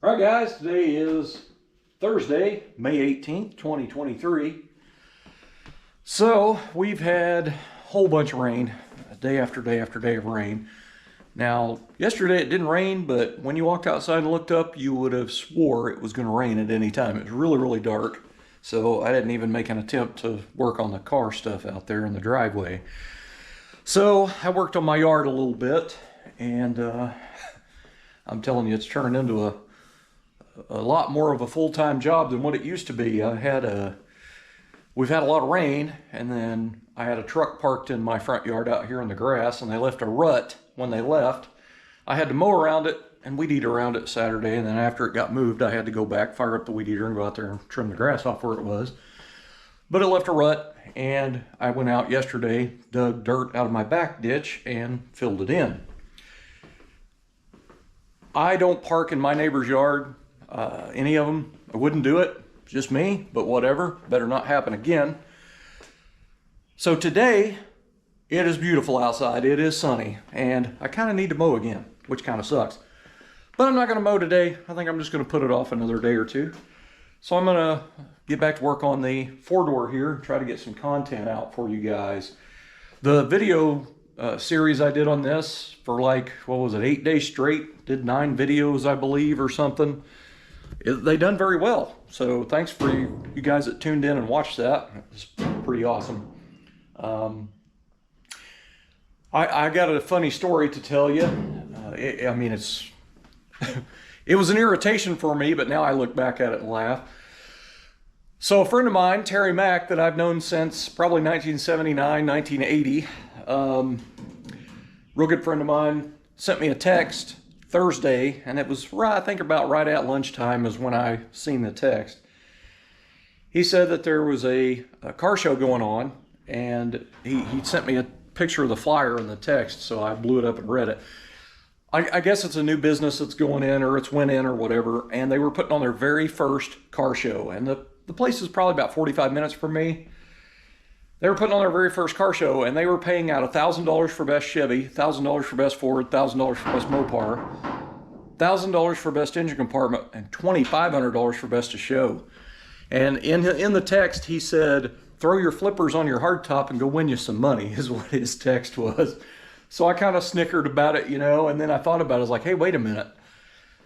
All right, guys, today is Thursday, May 18th, 2023. So we've had a whole bunch of rain, day after day after day of rain. Now, yesterday it didn't rain, but when you walked outside and looked up, you would have swore it was going to rain at any time. It was really, really dark. So I didn't even make an attempt to work on the car stuff out there in the driveway. So I worked on my yard a little bit, and I'm telling you, it's turned into a lot more of a full-time job than what it used to be. We've had a lot of rain, and then I had a truck parked in my front yard out here in the grass, and they left a rut when they left. I had to mow around it and weed eat around it Saturday, and then after it got moved, I had to go back, fire up the weed eater, and go out there and trim the grass off where it was. But it left a rut, and I went out yesterday, dug dirt out of my back ditch, and filled it in. I don't park in my neighbor's yard. Any of them, I wouldn't do it. Just me, but whatever. Better not happen again. So today, it is beautiful outside. It is sunny, and I kind of need to mow again, which kind of sucks. But I'm not going to mow today. I think I'm just going to put it off another day or two. So I'm going to get back to work on the four-door here and try to get some content out for you guys. The video series I did on this for like, 8 days straight? Did 9 videos, I believe, or something. They done very well. So thanks for you guys that tuned in and watched that. It's pretty awesome. I got a funny story to tell you. It's it was an irritation for me, but now I look back at it and laugh. So a friend of mine, Terry Mack, that I've known since probably 1979, 1980, real good friend of mine, sent me a text Thursday, and it was I think about right at lunchtime is when I seen the text. He said that there was a car show going on, and he sent me a picture of the flyer in the text, so I blew it up and read it. I guess it's a new business that's going in, or it's went in, or whatever, and they were putting on their very first car show, and the place is probably about 45 minutes from me. They were putting on their very first car show, and they were paying out $1,000 for best Chevy, $1,000 for best Ford, $1,000 for best Mopar, $1,000 for best engine compartment, and $2,500 for best of show. And in the text, he said, "Throw your flippers on your hardtop and go win you some money," is what his text was. So I kind of snickered about it, and then I thought about it. I was like, hey, wait a minute.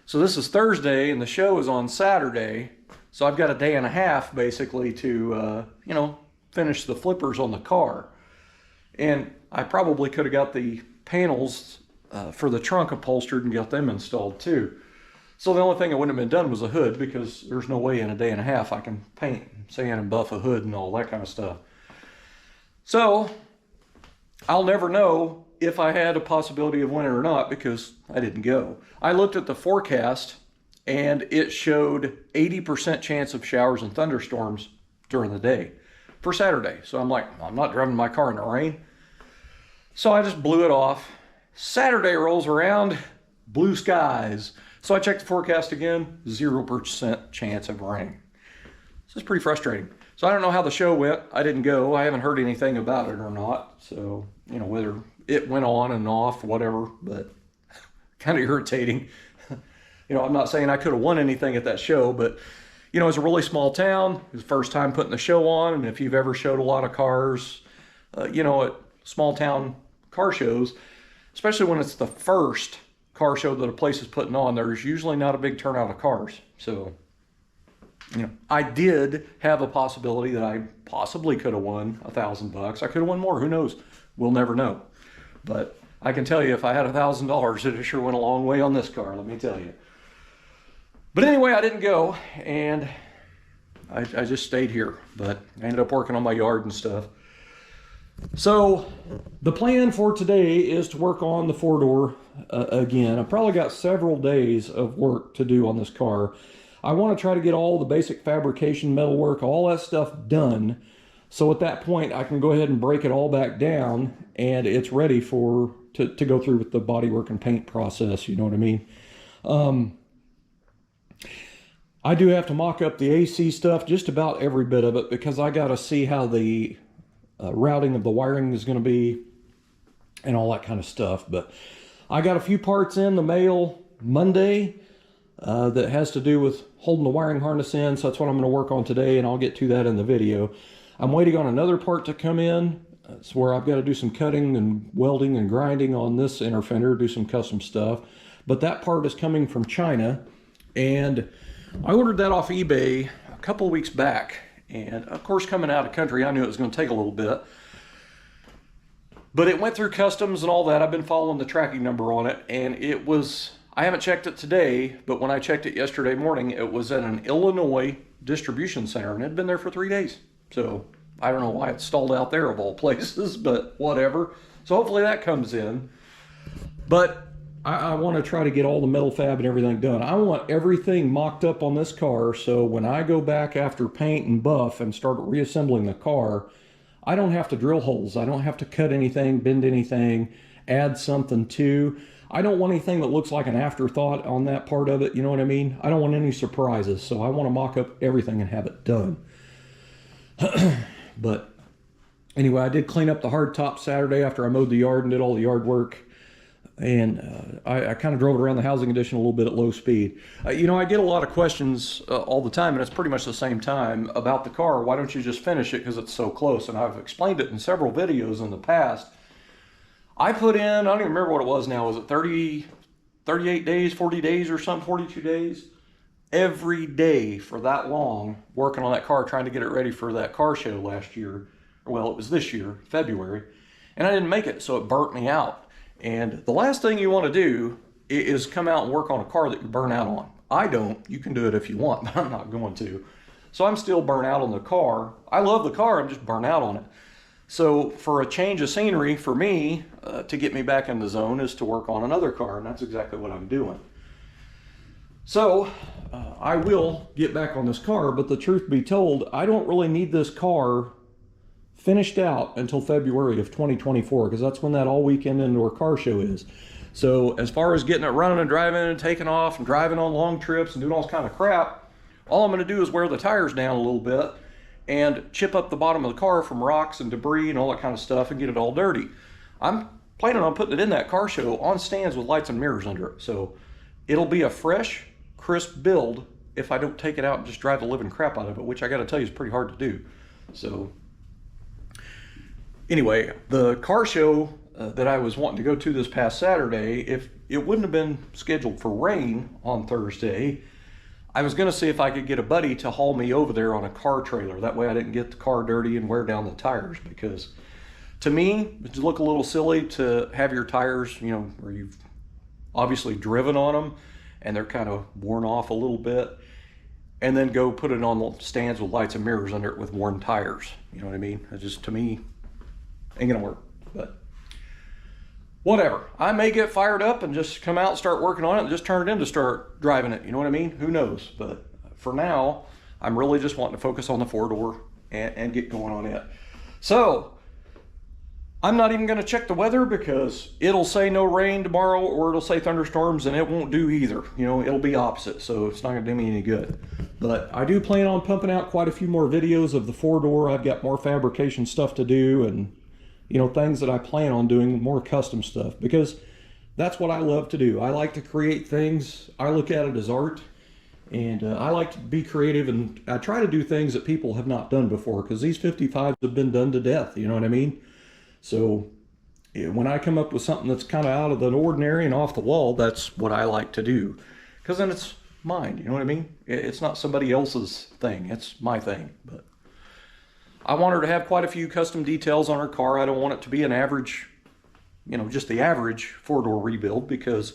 So this is Thursday, and the show is on Saturday. So I've got a day and a half, basically, to, finish the flippers on the car. And I probably could have got the panels for the trunk upholstered and got them installed too. So the only thing that wouldn't have been done was a hood, because there's no way in a day and a half I can paint, sand, and buff a hood and all that kind of stuff. So I'll never know if I had a possibility of winning or not, because I didn't go. I looked at the forecast, and it showed 80% chance of showers and thunderstorms during the day for Saturday. So I'm like, I'm not driving my car in the rain. So I just blew it off. Saturday rolls around, blue skies. So I checked the forecast again, 0% chance of rain. This is pretty frustrating. So I don't know how the show went. I didn't go. I haven't heard anything about it or not. So, whether it went on and off, whatever, but kind of irritating. I'm not saying I could have won anything at that show, but it's a really small town. It's the first time putting the show on, and if you've ever showed a lot of cars, at small town car shows, especially when it's the first car show that a place is putting on, there's usually not a big turnout of cars. So, I did have a possibility that I possibly could have won $1,000. I could have won more. Who knows? We'll never know. But I can tell you, if I had $1,000, it sure went a long way on this car, let me tell you. But anyway, I didn't go, and I just stayed here, but I ended up working on my yard and stuff. So the plan for today is to work on the four-door again. I've probably got several days of work to do on this car. I want to try to get all the basic fabrication, metal work, all that stuff done. So at that point, I can go ahead and break it all back down, and it's ready to go through with the bodywork and paint process, you know what I mean? I do have to mock up the AC stuff, just about every bit of it, because I got to see how the routing of the wiring is going to be and all that kind of stuff. But I got a few parts in the mail Monday. that has to do with holding the wiring harness in, so that's what I'm going to work on today, and I'll get to that in the video. I'm waiting on another part to come in. It's where I've got to do some cutting and welding and grinding on this inner fender, do some custom stuff. But that part is coming from China, and I ordered that off eBay a couple of weeks back. And of course, coming out of country, I knew it was going to take a little bit. But it went through customs and all that. I've been following the tracking number on it, and it was, I haven't checked it today, but when I checked it yesterday morning, it was at an Illinois distribution center, and it had been there for 3 days. So I don't know why it's stalled out there of all places, but whatever. So hopefully that comes in. But I want to try to get all the metal fab and everything done. I want everything mocked up on this car, so when I go back after paint and buff and start reassembling the car, I don't have to drill holes. I don't have to cut anything, bend anything, add something to. I don't want anything that looks like an afterthought on that part of it, you know what I mean? I don't want any surprises, so I want to mock up everything and have it done. But anyway, I did clean up the hard top Saturday after I mowed the yard and did all the yard work. And I kind of drove it around the housing addition a little bit at low speed. You know, I get a lot of questions all the time, and it's pretty much the same time about the car. Why don't you just finish it because it's so close? And I've explained it in several videos in the past. I put in, I don't even remember what it was now. Was it 38 days, 40 days or something, 42 days? Every day for that long working on that car, trying to get it ready for that car show last year. Well, it was this year, February. And I didn't make it, so it burnt me out. And the last thing you want to do is come out and work on a car that you burn out on. I don't. You can do it if you want, but I'm not going to. So I'm still burnt out on the car. I love the car, I'm just burnt out on it. So for a change of scenery for me, to get me back in the zone is to work on another car, and that's exactly what I'm doing. So I will get back on this car, but the truth be told, I don't really need this car finished out until February of 2024, because that's when that all weekend indoor car show is. So as far as getting it running and driving and taking off and driving on long trips and doing all this kind of crap, all I'm going to do is wear the tires down a little bit and chip up the bottom of the car from rocks and debris and all that kind of stuff and get it all dirty. I'm planning on putting it in that car show on stands with lights and mirrors under it. So it'll be a fresh, crisp build if I don't take it out and just drive the living crap out of it, which I got to tell you is pretty hard to do. So anyway, the car show that I was wanting to go to this past Saturday, if it wouldn't have been scheduled for rain on Thursday, I was going to see if I could get a buddy to haul me over there on a car trailer. That way I didn't get the car dirty and wear down the tires, because to me, it look a little silly to have your tires, you know, where you've obviously driven on them and they're kind of worn off a little bit, and then go put it on the stands with lights and mirrors under it with worn tires. You know what I mean? It just, to me, ain't gonna work. But whatever, I may get fired up and just come out and start working on it and just turn it in to start driving it, you know what I mean? Who knows? But for now, I'm really just wanting to focus on the four-door and get going on it. So I'm not even going to check the weather, because it'll say no rain tomorrow or it'll say thunderstorms, and it won't do either. You know, it'll be opposite, so it's not going to do me any good. But I do plan on pumping out quite a few more videos of the four-door. I've got more fabrication stuff to do, and you know, things that I plan on doing, more custom stuff, because that's what I love to do. I like to create things. I look at it as art, and I like to be creative, and I try to do things that people have not done before, because these 55s have been done to death, you know what I mean? So when I come up with something that's kind of out of the ordinary and off the wall, that's what I like to do, because then it's mine, you know what I mean? It's not somebody else's thing, it's my thing. But I want her to have quite a few custom details on her car. I don't want it to be an average, you know, just the average four-door rebuild, because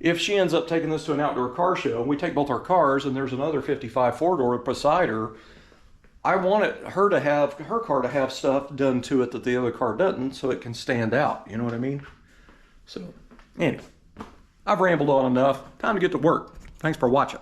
if she ends up taking this to an outdoor car show, and we take both our cars and there's another 55 four-door beside her, I want her to have, her car to have stuff done to it that the other car doesn't, so it can stand out, you know what I mean? So anyway, I've rambled on enough. Time to get to work. Thanks for watching.